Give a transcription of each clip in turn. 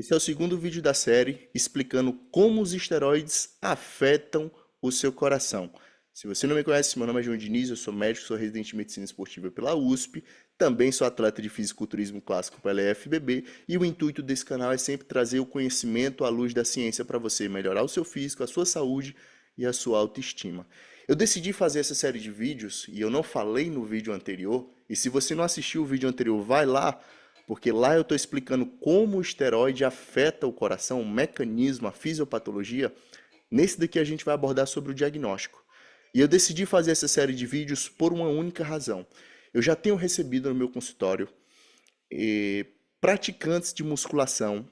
Esse é o segundo vídeo da série explicando como os esteroides afetam o seu coração. Se você não me conhece, meu nome é João Diniz, eu sou médico, sou residente de medicina esportiva pela USP, também sou atleta de fisiculturismo clássico pela FBB e o intuito desse canal é sempre trazer o conhecimento à luz da ciência para você melhorar o seu físico, a sua saúde e a sua autoestima. Eu decidi fazer essa série de vídeos e eu não falei no vídeo anterior, e se você não assistiu o vídeo anterior, vai lá, porque lá eu estou explicando como o esteroide afeta o coração, o mecanismo, a fisiopatologia. Nesse daqui a gente vai abordar sobre o diagnóstico. E eu decidi fazer essa série de vídeos por uma única razão. Eu já tenho recebido no meu consultório praticantes de musculação,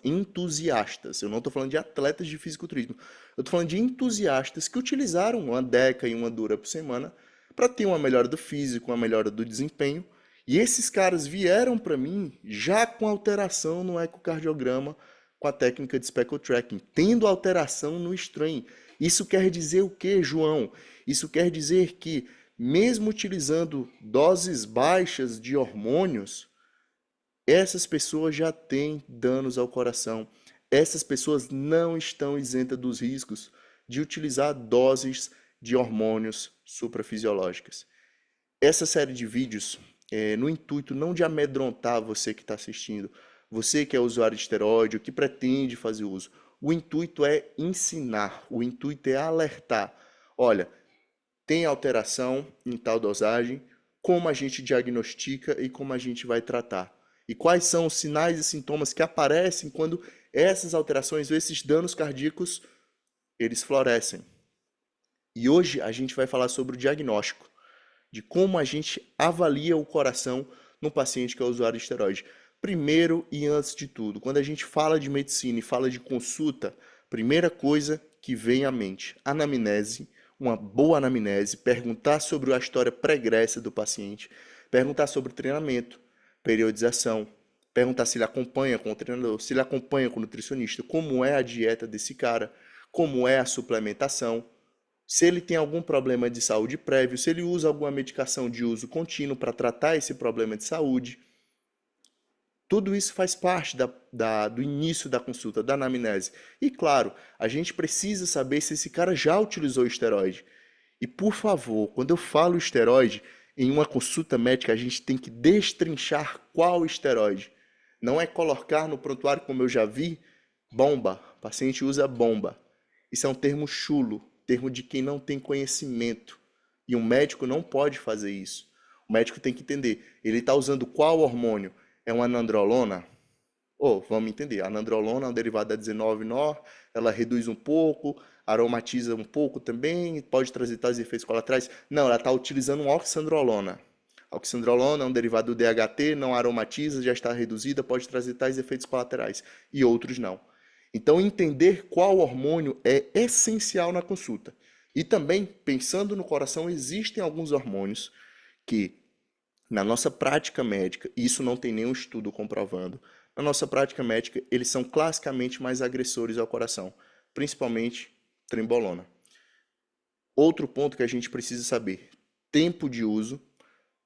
entusiastas. Eu não estou falando de atletas de fisiculturismo. Eu estou falando de entusiastas que utilizaram uma deca e uma dura por semana para ter uma melhora do físico, uma melhora do desempenho. E esses caras vieram para mim já com alteração no ecocardiograma, com a técnica de speckle tracking, tendo alteração no strain. Isso quer dizer o quê, João? Isso quer dizer que, mesmo utilizando doses baixas de hormônios, essas pessoas já têm danos ao coração. Essas pessoas não estão isentas dos riscos de utilizar doses de hormônios suprafisiológicas. Essa série de vídeos no intuito não de amedrontar você que está assistindo, você que é usuário de esteroide, ou que pretende fazer uso. O intuito é ensinar, o intuito é alertar. Olha, tem alteração em tal dosagem, como a gente diagnostica e como a gente vai tratar. E quais são os sinais e sintomas que aparecem quando essas alterações ou esses danos cardíacos, eles florescem. E hoje a gente vai falar sobre o diagnóstico, de como a gente avalia o coração no paciente que é usuário de esteroide. Primeiro e antes de tudo, quando a gente fala de medicina e fala de consulta, primeira coisa que vem à mente, anamnese, uma boa anamnese, perguntar sobre a história pregressa do paciente, perguntar sobre treinamento, periodização, perguntar se ele acompanha com o treinador, se ele acompanha com o nutricionista, como é a dieta desse cara, como é a suplementação, se ele tem algum problema de saúde prévio, se ele usa alguma medicação de uso contínuo para tratar esse problema de saúde. Tudo isso faz parte do início da consulta, da anamnese. E claro, a gente precisa saber se esse cara já utilizou esteroide. E por favor, quando eu falo esteroide, em uma consulta médica a gente tem que destrinchar qual esteroide. Não é colocar no prontuário, como eu já vi, bomba. O paciente usa bomba. Isso é um termo chulo, termo de quem não tem conhecimento. E um médico não pode fazer isso. O médico tem que entender, ele está usando qual hormônio? É uma anandrolona? Vamos entender, a anandrolona é um derivado da 19-nor, ela reduz um pouco, aromatiza um pouco também, pode trazer tais efeitos colaterais. Não, ela está utilizando um oxandrolona. A oxandrolona é um derivado do DHT, não aromatiza, já está reduzida, pode trazer tais efeitos colaterais. E outros não. Então, entender qual hormônio é essencial na consulta. E também, pensando no coração, existem alguns hormônios que, na nossa prática médica, e isso não tem nenhum estudo comprovando, na nossa prática médica, eles são classicamente mais agressores ao coração, principalmente trembolona. Outro ponto que a gente precisa saber, tempo de uso,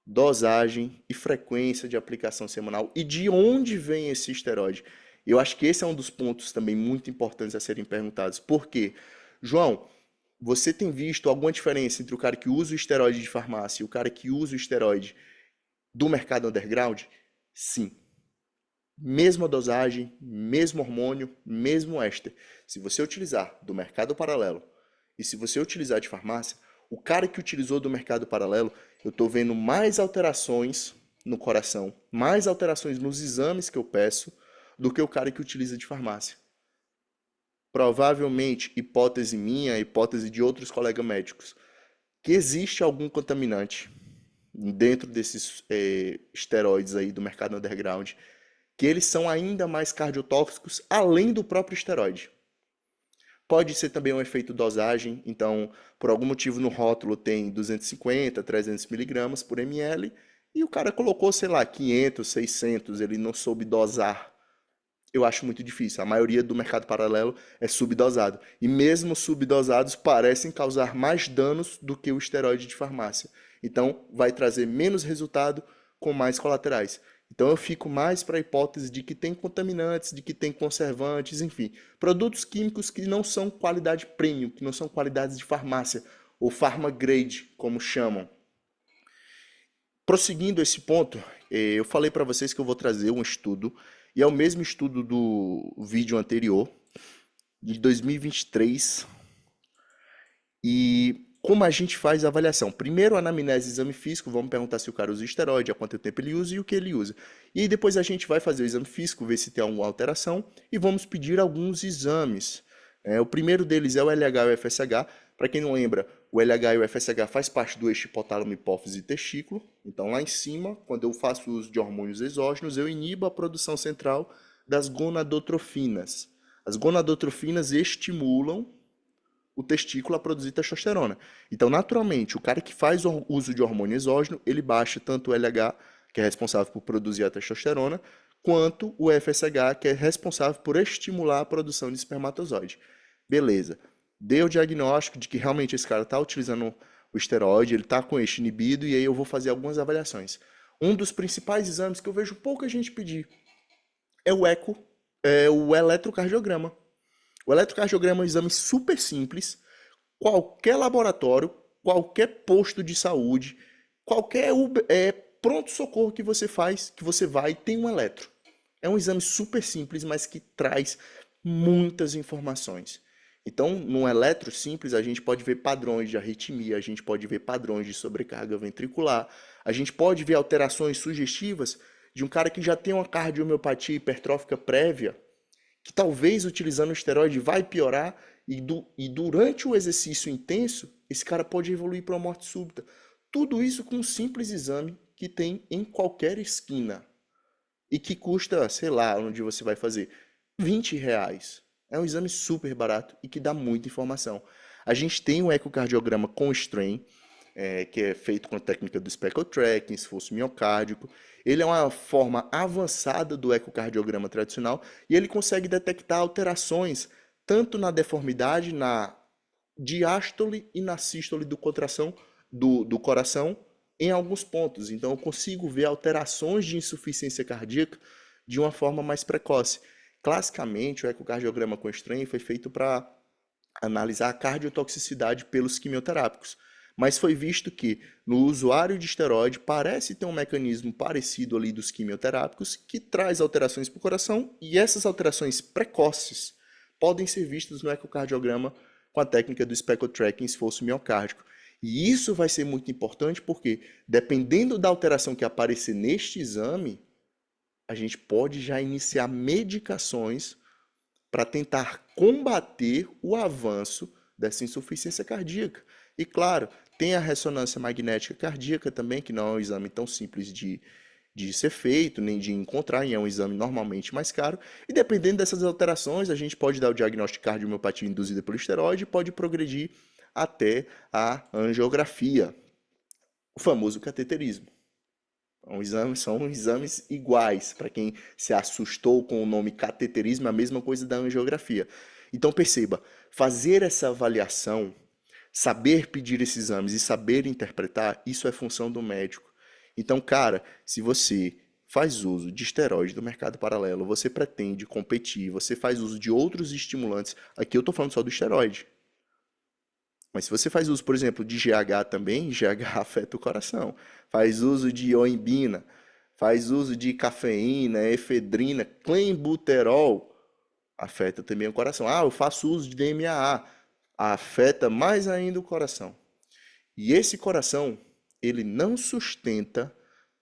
dosagem e frequência de aplicação semanal e de onde vem esse esteroide. Eu acho que esse é um dos pontos também muito importantes a serem perguntados. Por quê? João, você tem visto alguma diferença entre o cara que usa o esteroide de farmácia e o cara que usa o esteroide do mercado underground? Sim. Mesma dosagem, mesmo hormônio, mesmo éster. Se você utilizar do mercado paralelo e se você utilizar de farmácia, o cara que utilizou do mercado paralelo, eu estou vendo mais alterações no coração, mais alterações nos exames que eu peço, do que o cara que utiliza de farmácia. Provavelmente, hipótese minha, hipótese de outros colegas médicos, que existe algum contaminante dentro desses esteroides aí do mercado underground, que eles são ainda mais cardiotóxicos, além do próprio esteroide. Pode ser também um efeito dosagem, então, por algum motivo no rótulo tem 250, 300 miligramas por ml, e o cara colocou, sei lá, 500, 600, ele não soube dosar. Eu acho muito difícil. A maioria do mercado paralelo é subdosado. E mesmo subdosados parecem causar mais danos do que o esteroide de farmácia. Então, vai trazer menos resultado com mais colaterais. Então eu fico mais para a hipótese de que tem contaminantes, de que tem conservantes, enfim, produtos químicos que não são qualidade premium, que não são qualidades de farmácia, ou pharma grade, como chamam. Prosseguindo esse ponto, eu falei para vocês que eu vou trazer um estudo, e é o mesmo estudo do vídeo anterior, de 2023, e como a gente faz a avaliação? Primeiro, anamnese e exame físico, vamos perguntar se o cara usa esteroide, há quanto tempo ele usa e o que ele usa. E aí depois a gente vai fazer o exame físico, ver se tem alguma alteração, e vamos pedir alguns exames. O primeiro deles é o LH e o FSH. Para quem não lembra, o LH e o FSH faz parte do eixo hipotálamo, hipófise e testículo. Então lá em cima, quando eu faço uso de hormônios exógenos, eu inibo a produção central das gonadotrofinas. As gonadotrofinas estimulam o testículo a produzir testosterona. Então, naturalmente, o cara que faz o uso de hormônio exógeno, ele baixa tanto o LH, que é responsável por produzir a testosterona, quanto o FSH, que é responsável por estimular a produção de espermatozoide. Beleza. Deu o diagnóstico de que realmente esse cara está utilizando o esteroide, ele está com este inibido, e aí eu vou fazer algumas avaliações. Um dos principais exames que eu vejo pouca gente pedir é o eco, é o eletrocardiograma. O eletrocardiograma é um exame super simples. Qualquer laboratório, qualquer posto de saúde, qualquer pronto-socorro que você faz, que você vai, tem um eletro. É um exame super simples, mas que traz muitas informações. Então, num eletro simples, a gente pode ver padrões de arritmia, a gente pode ver padrões de sobrecarga ventricular, a gente pode ver alterações sugestivas de um cara que já tem uma cardiomiopatia hipertrófica prévia, que talvez utilizando o esteroide vai piorar, e durante o exercício intenso, esse cara pode evoluir para uma morte súbita. Tudo isso com um simples exame que tem em qualquer esquina e que custa, sei lá, onde você vai fazer, R$ 20. É um exame super barato e que dá muita informação. A gente tem um ecocardiograma com strain, que é feito com a técnica do speckle tracking, esforço miocárdico. Ele é uma forma avançada do ecocardiograma tradicional e ele consegue detectar alterações tanto na deformidade, na diástole e na sístole do coração em alguns pontos. Então eu consigo ver alterações de insuficiência cardíaca de uma forma mais precoce. Classicamente, o ecocardiograma com strain foi feito para analisar a cardiotoxicidade pelos quimioterápicos. Mas foi visto que no usuário de esteroide parece ter um mecanismo parecido ali dos quimioterápicos que traz alterações para o coração, e essas alterações precoces podem ser vistas no ecocardiograma com a técnica do speckle tracking esforço miocárdico. E isso vai ser muito importante porque, dependendo da alteração que aparecer neste exame, a gente pode já iniciar medicações para tentar combater o avanço dessa insuficiência cardíaca. E claro, tem a ressonância magnética cardíaca também, que não é um exame tão simples de ser feito, nem de encontrar, e é um exame normalmente mais caro. E dependendo dessas alterações, a gente pode dar o diagnóstico de cardiomiopatia induzida pelo esteroide e pode progredir até a angiografia, o famoso cateterismo. São exames iguais. Para quem se assustou com o nome cateterismo, é a mesma coisa da angiografia. Então perceba, fazer essa avaliação, saber pedir esses exames e saber interpretar, isso é função do médico. Então, cara, se você faz uso de esteroide do mercado paralelo, você pretende competir, você faz uso de outros estimulantes, aqui eu estou falando só do esteroide. Mas se você faz uso, por exemplo, de GH também, GH afeta o coração. Faz uso de oimbina, faz uso de cafeína, efedrina, clenbuterol, afeta também o coração. Ah, eu faço uso de DMAA, afeta mais ainda o coração. E esse coração, ele não sustenta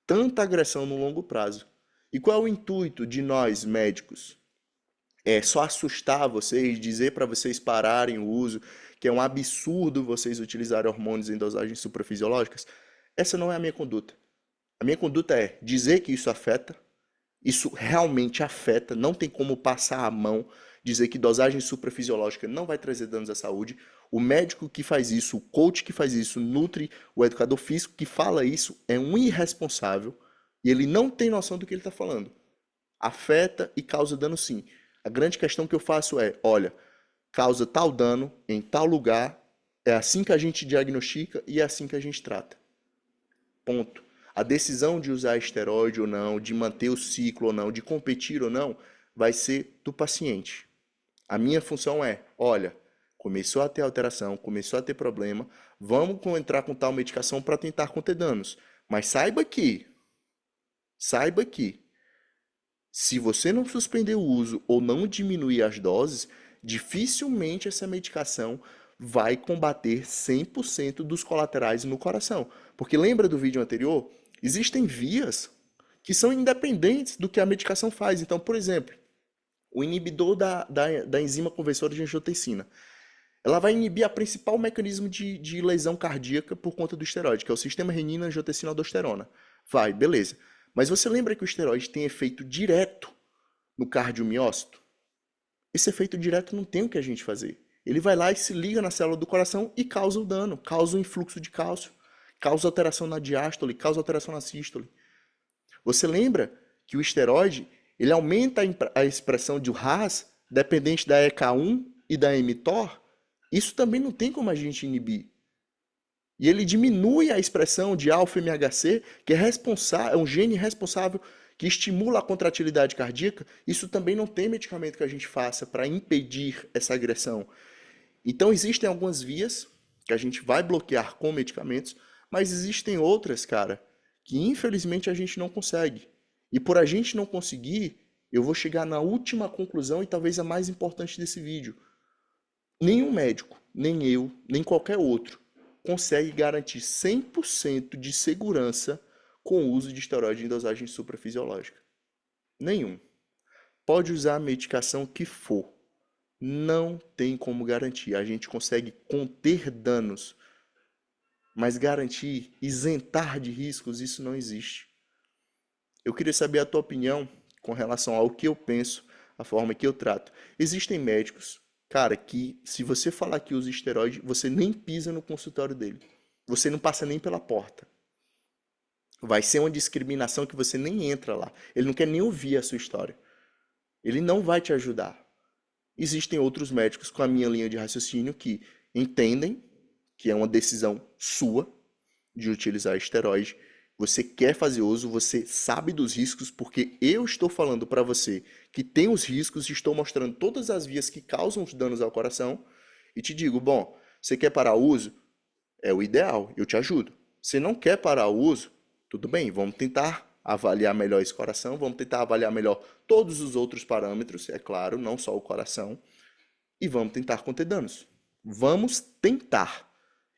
tanta agressão no longo prazo. E qual é o intuito de nós, médicos? É só assustar vocês, dizer para vocês pararem o uso, que é um absurdo vocês utilizarem hormônios em dosagens suprafisiológicas? Essa não é a minha conduta. A minha conduta é dizer que isso realmente afeta, não tem como passar a mão, dizer que dosagem suprafisiológica não vai trazer danos à saúde. O médico que faz isso, o coach que faz isso, o educador físico que fala isso, é um irresponsável e ele não tem noção do que ele está falando. Afeta e causa dano sim. A grande questão que eu faço é, olha, causa tal dano em tal lugar, é assim que a gente diagnostica e é assim que a gente trata. Ponto. A decisão de usar esteroide ou não, de manter o ciclo ou não, de competir ou não, vai ser do paciente. A minha função é, olha, começou a ter alteração, começou a ter problema, vamos entrar com tal medicação para tentar conter danos. Mas saiba que, se você não suspender o uso ou não diminuir as doses, dificilmente essa medicação vai combater 100% dos colaterais no coração. Porque lembra do vídeo anterior? Existem vias que são independentes do que a medicação faz. Então, por exemplo, o inibidor da enzima conversora de angiotensina. Ela vai inibir a principal mecanismo de lesão cardíaca por conta do esteroide, que é o sistema renina-angiotensina-aldosterona. Vai, beleza. Mas você lembra que o esteroide tem efeito direto no cardiomiócito? Esse efeito direto não tem o que a gente fazer. Ele vai lá e se liga na célula do coração e causa o dano, causa o influxo de cálcio, causa alteração na diástole, causa alteração na sístole. Você lembra que o esteroide, ele aumenta a expressão de RAS, dependente da EK1 e da mTOR? Isso também não tem como a gente inibir. E ele diminui a expressão de alfa-MHC, que é um gene responsável que estimula a contratilidade cardíaca. Isso também não tem medicamento que a gente faça para impedir essa agressão. Então existem algumas vias que a gente vai bloquear com medicamentos, mas existem outras, cara, que infelizmente a gente não consegue. E por a gente não conseguir, eu vou chegar na última conclusão e talvez a mais importante desse vídeo. Nenhum médico, nem eu, nem qualquer outro, consegue garantir 100% de segurança com o uso de esteroide em dosagem suprafisiológica. Nenhum. Pode usar a medicação que for. Não tem como garantir. A gente consegue conter danos, mas garantir, isentar de riscos, isso não existe. Eu queria saber a tua opinião com relação ao que eu penso, a forma que eu trato. Existem médicos, cara, que se você falar que usa esteroide, você nem pisa no consultório dele. Você não passa nem pela porta. Vai ser uma discriminação que você nem entra lá. Ele não quer nem ouvir a sua história. Ele não vai te ajudar. Existem outros médicos com a minha linha de raciocínio que entendem que é uma decisão sua de utilizar esteroide. Você quer fazer uso, você sabe dos riscos, porque eu estou falando para você que tem os riscos, estou mostrando todas as vias que causam os danos ao coração e te digo, bom, você quer parar o uso? É o ideal, eu te ajudo. Se não quer parar o uso, tudo bem, vamos tentar avaliar melhor esse coração, vamos tentar avaliar melhor todos os outros parâmetros, é claro, não só o coração, e vamos tentar conter danos. Vamos tentar.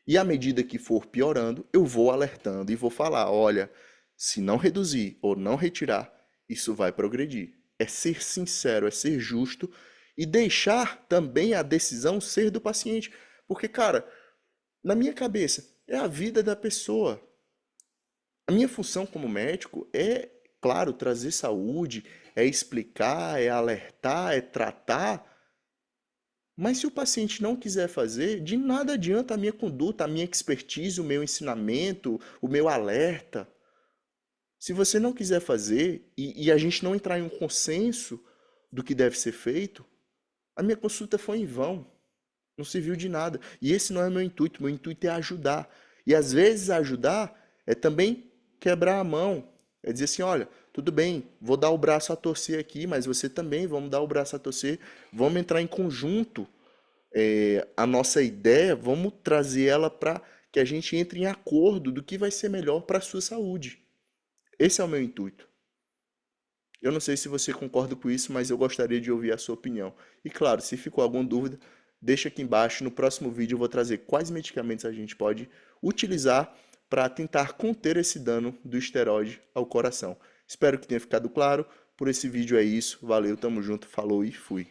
E à medida que for piorando, eu vou alertando e vou falar, olha, se não reduzir ou não retirar, isso vai progredir. É ser sincero, é ser justo e deixar também a decisão ser do paciente. Porque, cara, na minha cabeça, é a vida da pessoa. A minha função como médico é, claro, trazer saúde, é explicar, é alertar, é tratar. Mas se o paciente não quiser fazer, de nada adianta a minha conduta, a minha expertise, o meu ensinamento, o meu alerta. Se você não quiser fazer e a gente não entrar em um consenso do que deve ser feito, a minha consulta foi em vão. Não serviu de nada. E esse não é meu intuito é ajudar. E às vezes ajudar é também quebrar a mão. É dizer assim, olha, tudo bem, vou dar o braço a torcer aqui, mas você também, vamos dar o braço a torcer, vamos entrar em conjunto. A nossa ideia, vamos trazer ela para que a gente entre em acordo do que vai ser melhor para a sua saúde. Esse é o meu intuito. Eu não sei se você concorda com isso, mas eu gostaria de ouvir a sua opinião. E claro, se ficou alguma dúvida, deixa aqui embaixo. No próximo vídeo eu vou trazer quais medicamentos a gente pode utilizar para tentar conter esse dano do esteroide ao coração. Espero que tenha ficado claro. Por esse vídeo é isso. Valeu, tamo junto, falou e fui.